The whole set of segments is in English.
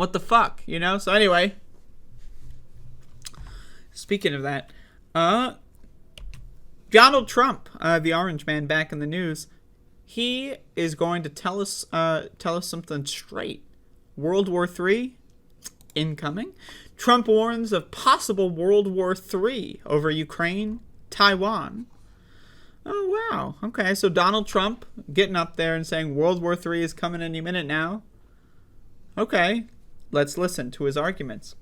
What the fuck, you know? So anyway, speaking of that, Donald Trump, the orange man, back in the news. He is going to tell us something straight. World War III incoming. Trump warns of possible World War III over Ukraine, Taiwan. Oh, wow. Okay, so Donald Trump getting up there and saying World War III is coming any minute now. Okay, let's listen to his arguments.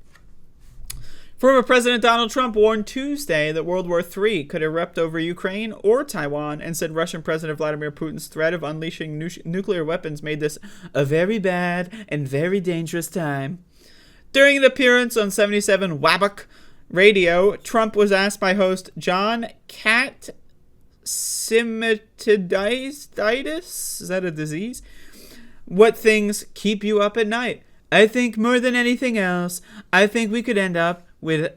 Former President Donald Trump warned Tuesday that World War III could erupt over Ukraine or Taiwan, and said Russian President Vladimir Putin's threat of unleashing nuclear weapons made this a very bad and very dangerous time. During an appearance on 77 Wabak Radio, Trump was asked by host John Catsimatidis, is that a disease? What things keep you up at night? I think more than anything else, I think we could end up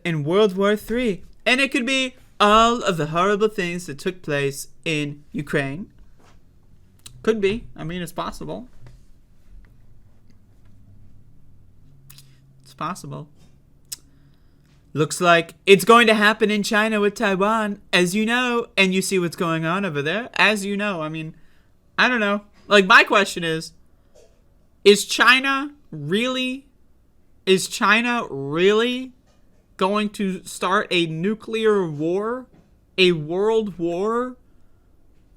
in World War III. And it could be all of the horrible things that took place in Ukraine. Could be. I mean, it's possible. It's possible. Looks like it's going to happen in China with Taiwan, as you know, and you see what's going on over there, as you know. I mean, I don't know. Like, my question is China really going to start a nuclear war, a world war,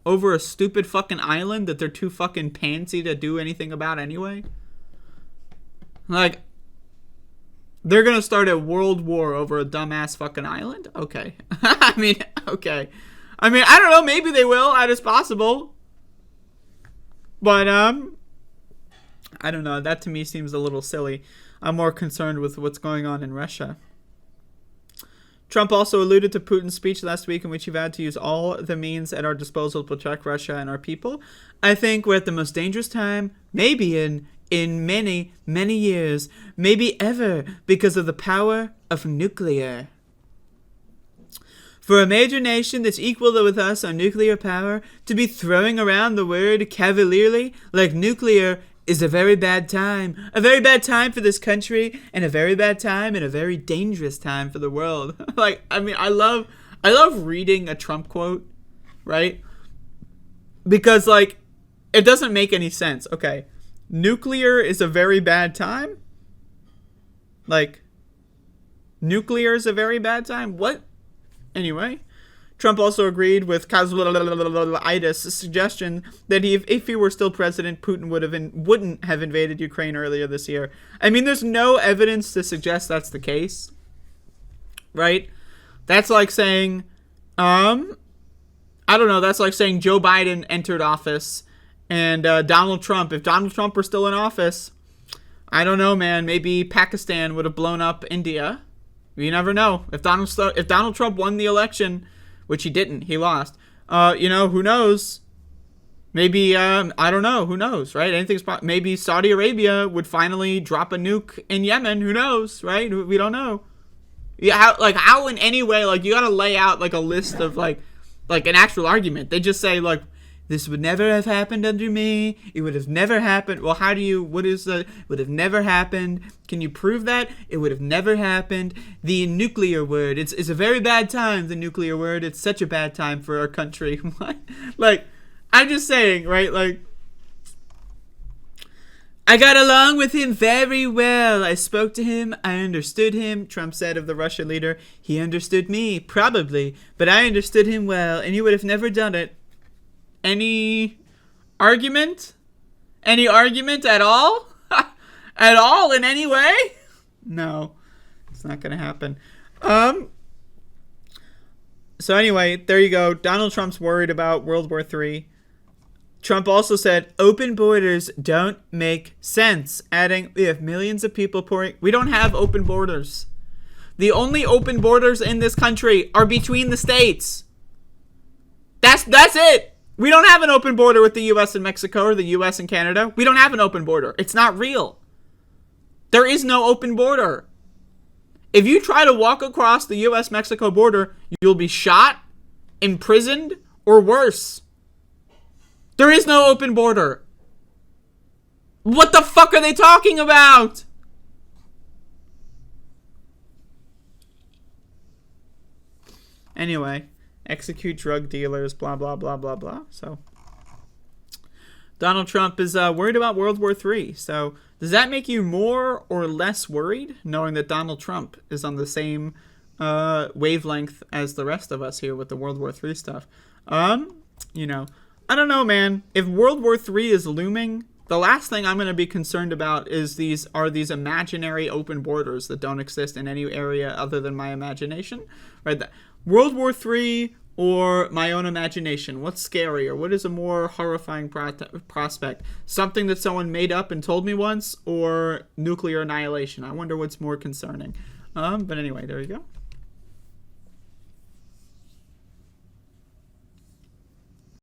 over a stupid fucking island that they're too fucking pansy to do anything about anyway? Like, they're gonna start a world war over a dumbass fucking island? Okay. Okay. I don't know, maybe they will, that is possible. But, I don't know, that to me seems a little silly. I'm more concerned with what's going on in Russia. Trump also alluded to Putin's speech last week, in which he vowed to use all the means at our disposal to protect Russia and our people. I think we're at the most dangerous time, maybe in many, many years, maybe ever, because of the power of nuclear. For a major nation that's equal with us on nuclear power to be throwing around the word cavalierly like nuclear is a very bad time. A very bad time for this country, and a very bad time and a very dangerous time for the world. I love reading a Trump quote, right? Because, like, it doesn't make any sense. Okay, nuclear is a very bad time? Like, nuclear is a very bad time? What? Anyway, Trump also agreed with Kazlaitis' suggestion that if he were still president, Putin wouldn't have invaded Ukraine earlier this year. I mean, there's no evidence to suggest that's the case, right? That's like saying, I don't know, that's like saying Joe Biden entered office and Donald Trump, if Donald Trump were still in office, I don't know, man, maybe Pakistan would have blown up India. You never know. If Donald Trump won the election, which he didn't, he lost. Who knows? Maybe, I don't know, who knows, right? Anything's possible. Maybe Saudi Arabia would finally drop a nuke in Yemen, who knows, right? We don't know. Yeah, how in any way, like, you gotta lay out, like, a list of, like an actual argument. They just say, like, this would never have happened under me. It would have never happened. Well, would have never happened. Can you prove that? It would have never happened. The nuclear word. It's a very bad time, the nuclear word. It's such a bad time for our country. Like, I'm just saying, right? Like, I got along with him very well. I spoke to him. I understood him. Trump said of the Russian leader, he understood me, probably. But I understood him well, and he would have never done it. Any argument? Any argument at all? At all in any way? No, it's not going to happen. So anyway, there you go. Donald Trump's worried about World War III. Trump also said, open borders don't make sense, adding, we have millions of people pouring. We don't have open borders. The only open borders in this country are between the states. That's it. We don't have an open border with the U.S. and Mexico, or the U.S. and Canada. We don't have an open border. It's not real. There is no open border. If you try to walk across the U.S.-Mexico border, you'll be shot, imprisoned, or worse. There is no open border. What the fuck are they talking about? Anyway, execute drug dealers, blah, blah, blah, blah, blah. So Donald Trump is worried about World War III. So does that make you more or less worried, knowing that Donald Trump is on the same wavelength as the rest of us here with the World War III stuff? You know, I don't know, man. If World War III is looming, the last thing I'm going to be concerned about is these imaginary open borders that don't exist in any area other than my imagination, right? World War III or my own imagination. What's scarier? What is a more horrifying prospect? Something that someone made up and told me once, or nuclear annihilation? I wonder what's more concerning. But anyway, there you go.